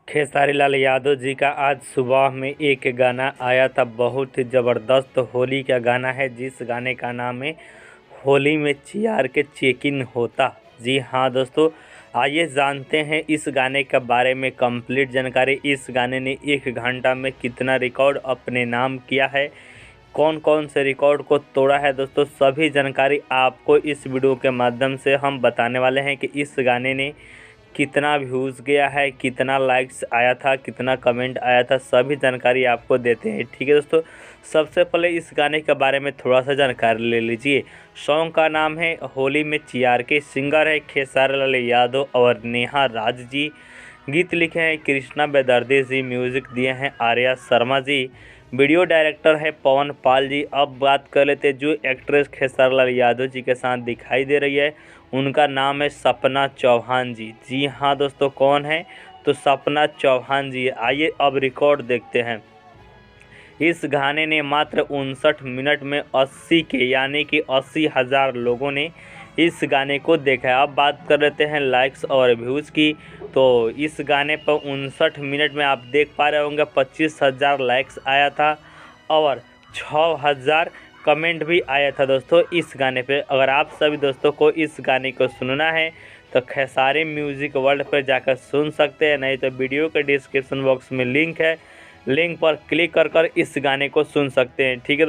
खेसारी लाल यादव जी का आज सुबह में एक गाना आया था, बहुत ही ज़बरदस्त होली का गाना है, जिस गाने का नाम है होली में चियार के चेकिन होता। जी हाँ दोस्तों, आइए जानते हैं इस गाने के बारे में कंप्लीट जानकारी। इस गाने ने 1 घंटा में कितना रिकॉर्ड अपने नाम किया है, कौन कौन से रिकॉर्ड को तोड़ा है दोस्तों, सभी जानकारी आपको इस वीडियो के माध्यम से हम बताने वाले हैं कि इस गाने ने कितना व्यूज़ गया है, कितना लाइक्स आया था, कितना कमेंट आया था, सभी जानकारी आपको देते हैं। ठीक है दोस्तों, सबसे पहले इस गाने के बारे में थोड़ा सा जानकारी ले लीजिए। सॉन्ग का नाम है होली में चियार के, सिंगर है खेसारी लाल यादव और नेहा राज जी, गीत लिखे हैं कृष्णा बेदर्दी जी, म्यूज़िक दिए हैं आर्या शर्मा जी, वीडियो डायरेक्टर है पवन पाल जी। अब बात कर लेते हैं जो एक्ट्रेस खेसारी लाल यादव जी के साथ दिखाई दे रही है, उनका नाम है सपना चौहान जी। जी हाँ दोस्तों, कौन है तो सपना चौहान जी। आइए अब रिकॉर्ड देखते हैं। इस गाने ने मात्र 59 मिनट में 80 के यानी कि 80,000 लोगों ने इस गाने को देखा है। अब बात कर लेते हैं लाइक्स और व्यूज़ की, तो इस गाने पर 59 मिनट में आप देख पा रहे होंगे 25,000 लाइक्स आया था और 6,000 कमेंट भी आया था दोस्तों इस गाने पे। अगर आप सभी दोस्तों को इस गाने को सुनना है तो खेसारी म्यूज़िक वर्ल्ड पर जाकर सुन सकते हैं, नहीं तो वीडियो के डिस्क्रिप्शन बॉक्स में लिंक है, लिंक पर क्लिक कर इस गाने को सुन सकते हैं। ठीक है।